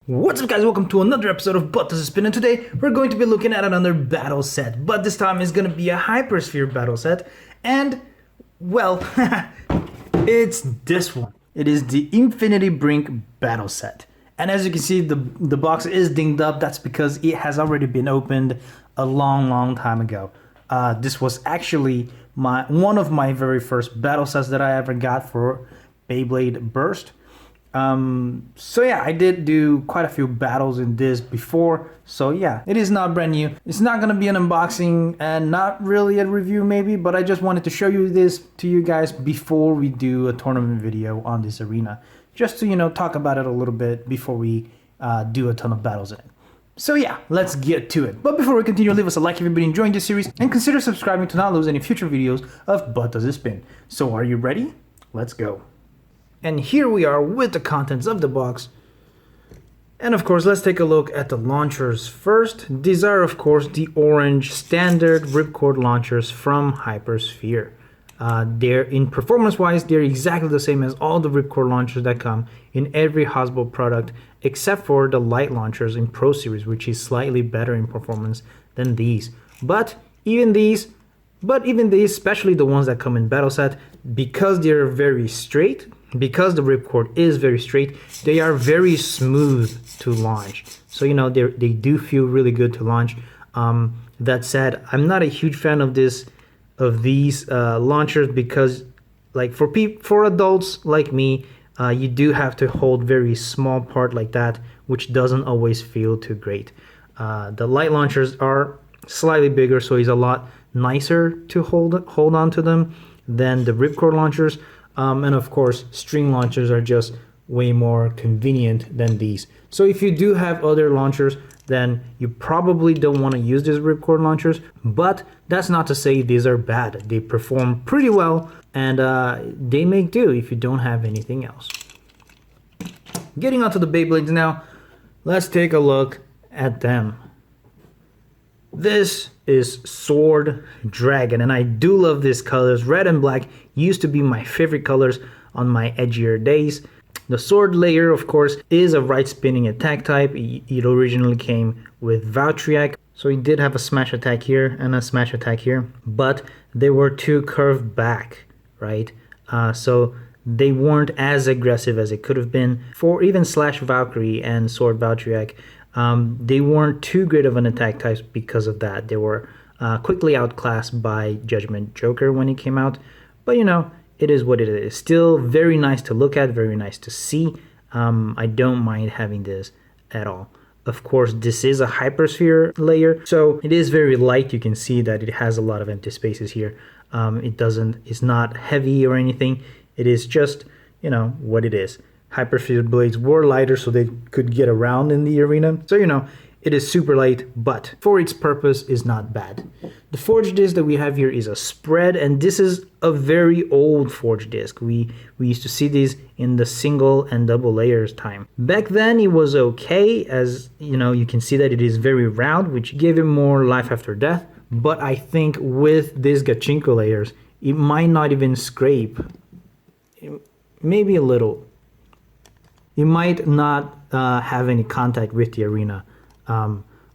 What's up guys, welcome to another episode of But Does It Spin, and today we're going to be looking at another battle set, but this time it's going to be a Hypersphere battle set, and, well, it's this one. It is the Infinity Brink battle set, and as you can see the box is dinged up. That's because it has already been opened a long time ago. This was actually one of my very first battle sets that I ever got for Beyblade Burst. So yeah, I did do quite a few battles in this before, so yeah, it is not brand new. It's not gonna be an unboxing and not really a review maybe, but I just wanted to show you this to you guys before we do a tournament video on this arena, just to, you know, talk about it a little bit before we do a ton of battles in it. So yeah, let's get to it. But before we continue, leave us a like if you've been enjoying this series, and consider subscribing to not lose any future videos of But Does It Spin. So are you ready? Let's go. And here we are with the contents of the box. And of course, let's take a look at the launchers first. These are, of course, the orange standard ripcord launchers from Hypersphere. They're, in performance-wise, they're exactly the same as all the ripcord launchers that come in every Hasbro product, except for the light launchers in Pro Series, which is slightly better in performance than these. But even these, especially the ones that come in battle set, because they're very straight, because the ripcord is very straight, they are very smooth to launch. So, you know, they do feel really good to launch. That said, I'm not a huge fan of these launchers because, like, for adults like me, you do have to hold very small part like that, which doesn't always feel too great. The light launchers are slightly bigger, so it's a lot nicer to hold on to them than the ripcord launchers. And of course, string launchers are just way more convenient than these. So if you do have other launchers, then you probably don't want to use these ripcord launchers, but that's not to say these are bad. They perform pretty well, and they make do if you don't have anything else. Getting onto the Beyblades now, let's take a look at them. This is Sword Dragon, and I do love these colors. Red and black used to be my favorite colors on my edgier days. The sword layer, of course, is a right spinning attack type. It originally came with Valtryek, so it did have a smash attack here and a smash attack here, but they were too curved back, right? So they weren't as aggressive as it could have been. For even Slash Valkyrie and Sword Valtryek, they weren't too great of an attack type because of that. They were quickly outclassed by Judgment Joker when he came out, but you know, it is what it is. Still very nice to look at, very nice to see. I don't mind having this at all. Of course, this is a Hypersphere layer, so it is very light. You can see that it has a lot of empty spaces here. It's not heavy or anything. It is just, you know, what it is. Hypersphere blades were lighter so they could get around in the arena. So, you know, it is super light, but for its purpose is not bad. The forge disc that we have here is a spread, and this is a very old forge disc. We used to see these in the single and double layers time. Back then it was okay, as you know, you can see that it is very round, which gave it more life after death. But I think with these Gachinko layers, it might not even scrape. Maybe a little. It might not have any contact with the arena.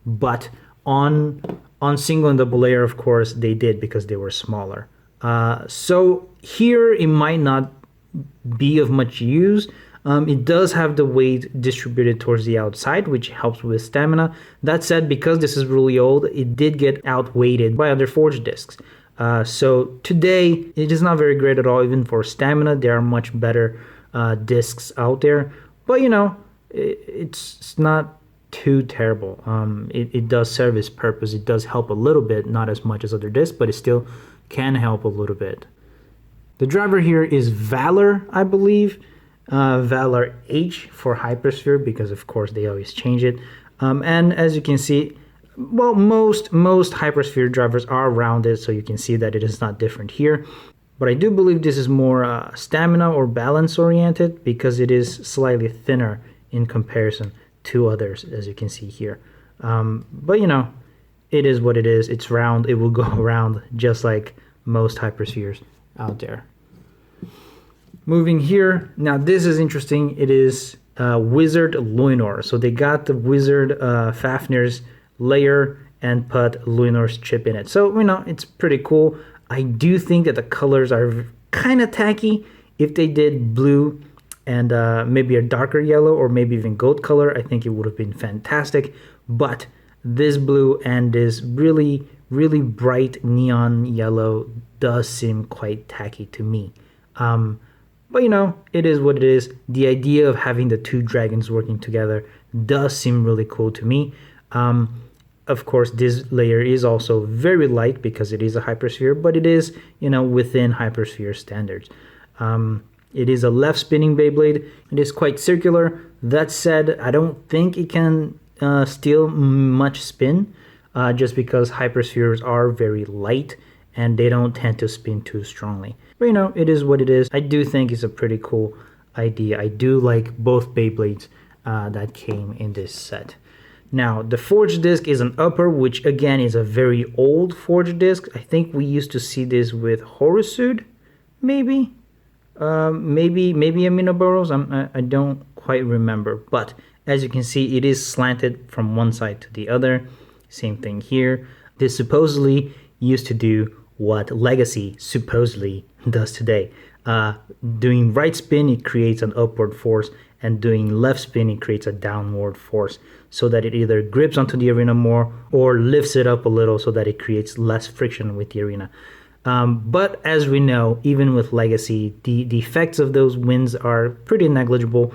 But on single and double layer, of course, they did because they were smaller. So here it might not be of much use. It does have the weight distributed towards the outside, which helps with stamina. That said, because this is really old, it did get outweighted by other forge discs. So today it is not very great at all. Even for stamina, there are much better discs out there. But you know, it's not too terrible. It does serve its purpose. It does help a little bit, not as much as other discs, but it still can help a little bit. The driver here is Valor, I believe. Valor H for Hypersphere, because of course they always change it. And as you can see, well, most Hypersphere drivers are rounded, so you can see that it is not different here. But I do believe this is more stamina or balance oriented, because it is slightly thinner in comparison to others, as you can see here. But you know, it is what it is. It's round. It will go around just like most Hyperspheres out there. Moving here, now this is interesting. It is Wizard Luinor. So they got the Wizard Fafnir's layer and put Luinor's chip in it. So, it's pretty cool. I do think that the colors are kind of tacky. If they did blue and maybe a darker yellow or maybe even gold color, I think it would have been fantastic. But this blue and this really, really bright neon yellow does seem quite tacky to me. But it is what it is. The idea of having the two dragons working together does seem really cool to me. Of course, this layer is also very light because it is a hypersphere, but it is, within hypersphere standards. It is a left spinning Beyblade. It is quite circular. That said, I don't think it can steal much spin, just because hyperspheres are very light and they don't tend to spin too strongly. But it is what it is. I do think it's a pretty cool idea. I do like both Beyblades that came in this set. Now, the forged disc is an upper, which again is a very old forged disc. I think we used to see this with Horusud, maybe a Minoboros. I don't quite remember. But as you can see, it is slanted from one side to the other. Same thing here. This supposedly used to do what Legacy supposedly does today. Doing right spin, it creates an upward force, and doing left spin, it creates a downward force, so that it either grips onto the arena more or lifts it up a little so that it creates less friction with the arena. But as we know, even with Legacy, the effects of those winds are pretty negligible,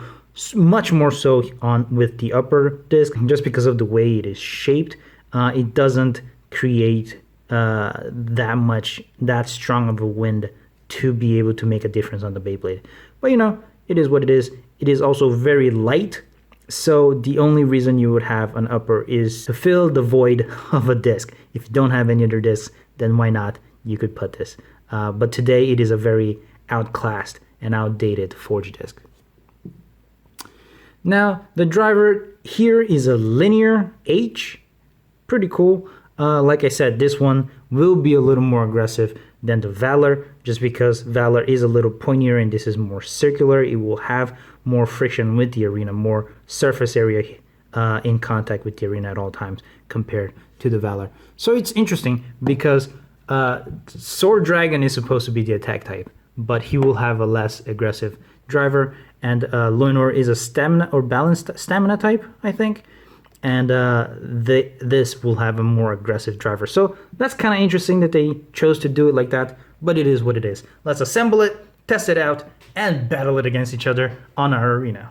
much more so with the upper disc, just because of the way it is shaped. It doesn't create that strong of a wind to be able to make a difference on the Beyblade. But it is what it is. It is also very light, so the only reason you would have an upper is to fill the void of a disc. If you don't have any other discs, then why not? You could put this. But today it is a very outclassed and outdated forged disc. Now, the driver here is a linear H. Pretty cool. Like I said, this one will be a little more aggressive than the Valor, just because Valor is a little pointier and this is more circular. It will have more friction with the arena, more surface area in contact with the arena at all times compared to the Valor. So it's interesting because Sword Dragon is supposed to be the attack type, but he will have a less aggressive driver, and Luinor is a stamina or balanced stamina type, I think. And this will have a more aggressive driver. So that's kind of interesting that they chose to do it like that, but it is what it is. Let's assemble it, test it out, and battle it against each other on our arena.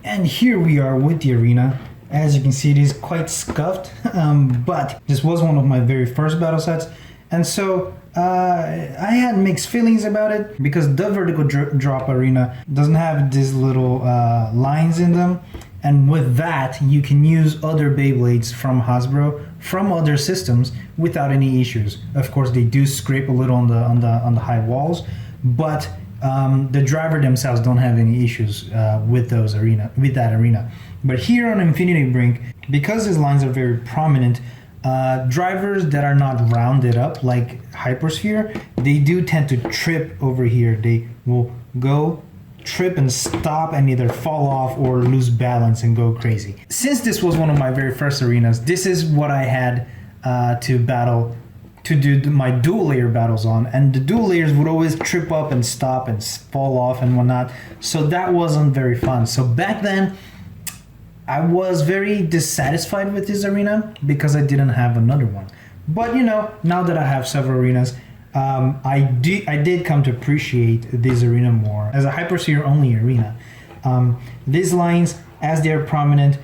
And here we are with the arena. As you can see, it is quite scuffed, but this was one of my very first battle sets. And so I had mixed feelings about it because the vertical drop arena doesn't have these little lines in them. And with that, you can use other Beyblades from Hasbro, from other systems, without any issues. Of course, they do scrape a little on the high walls, but the driver themselves don't have any issues with that arena. But here on Infinity Brink, because these lines are very prominent, drivers that are not rounded up like Hypersphere, they do tend to trip over here. They will go, trip and stop and either fall off or lose balance and go crazy. Since this was one of my very first arenas, this is what I had to do my dual layer battles on, and the dual layers would always trip up and stop and fall off and whatnot, so that wasn't very fun. So back then I was very dissatisfied with this arena because I didn't have another one. But now that I have several arenas, I did come to appreciate this arena more as a Hypersphere only arena. These lines, as they're prominent,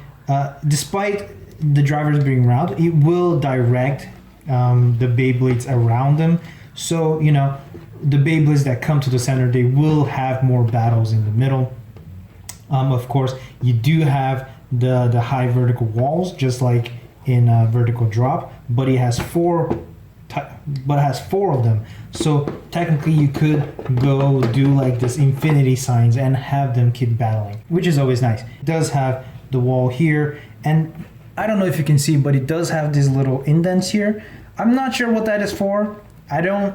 despite the drivers being round, it will direct the Beyblades around them. So, you know, the Beyblades that come to the center, they will have more battles in the middle. Of course, you do have the high vertical walls, just like in vertical drop, but it has four of them. So technically you could go do like this infinity signs and have them keep battling, which is always nice. It does have the wall here, and I don't know if you can see, but it does have these little indents here. I'm not sure what that is for. I don't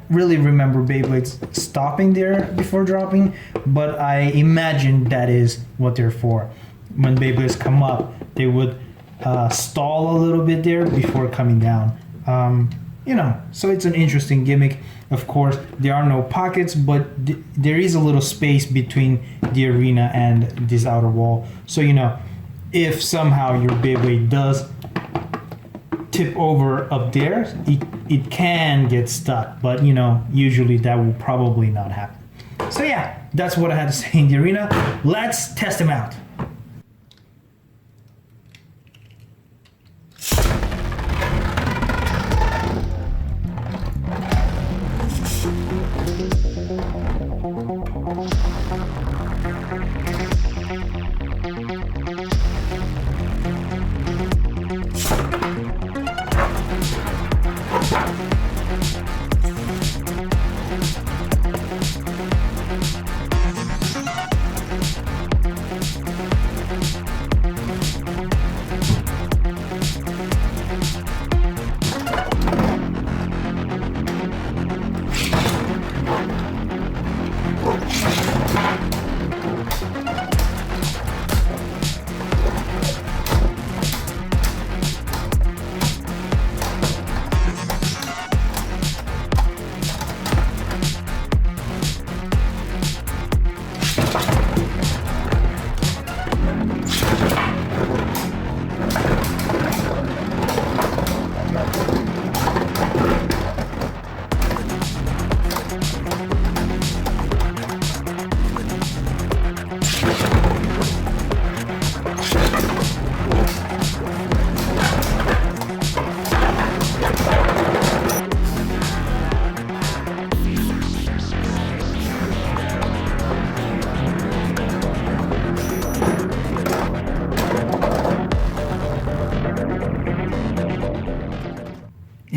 really remember Beyblades stopping there before dropping, but I imagine that is what they're for. When Beyblades come up, they would stall a little bit there before coming down. You know, so it's an interesting gimmick. Of course, there are no pockets, but there is a little space between the arena and this outer wall. So, you know, if somehow your Beyblade does tip over up there, it can get stuck, but you know, usually that will probably not happen. So yeah, that's what I had to say in the arena. Let's test them out.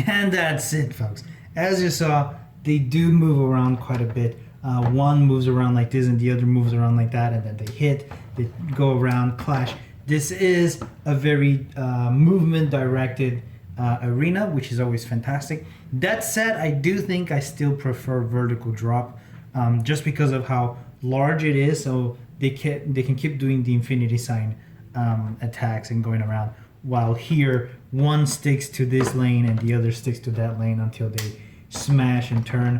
And that's it, folks. As you saw, they do move around quite a bit. One moves around like this and the other moves around like that, and then they hit, they go around, clash. This is a very movement directed arena, which is always fantastic. That said, I do think I still prefer vertical drop, just because of how large it is, so they can keep doing the infinity sign attacks and going around, while here one sticks to this lane and the other sticks to that lane until they smash and turn,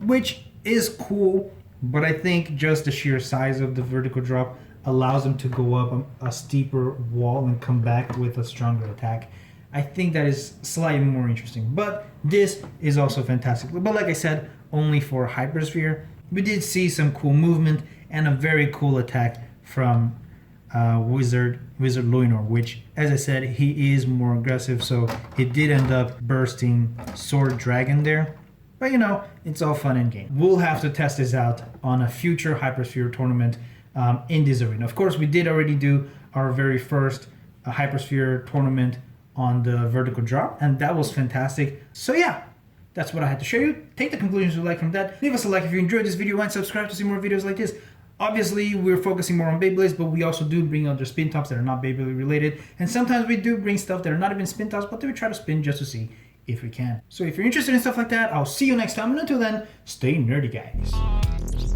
which is cool, but I think just the sheer size of the vertical drop allows them to go up a steeper wall and come back with a stronger attack. I think that is slightly more interesting, but this is also fantastic. But like I said, only for Hypersphere. We did see some cool movement and a very cool attack from Wizard Luinor, which, as I said, he is more aggressive, so it did end up bursting Sword Dragon there. But you know, it's all fun and game. We'll have to test this out on a future Hypersphere tournament in this arena. Of course, we did already do our very first Hypersphere tournament on the vertical drop, and that was fantastic. So yeah, that's what I had to show you. Take the conclusions you like from that. Leave us a like if you enjoyed this video and subscribe to see more videos like this. Obviously, we're focusing more on Beyblades, but we also do bring other spin tops that are not Beyblade related. And sometimes we do bring stuff that are not even spin tops, but we try to spin just to see if we can. So if you're interested in stuff like that, I'll see you next time. And until then, stay nerdy, guys.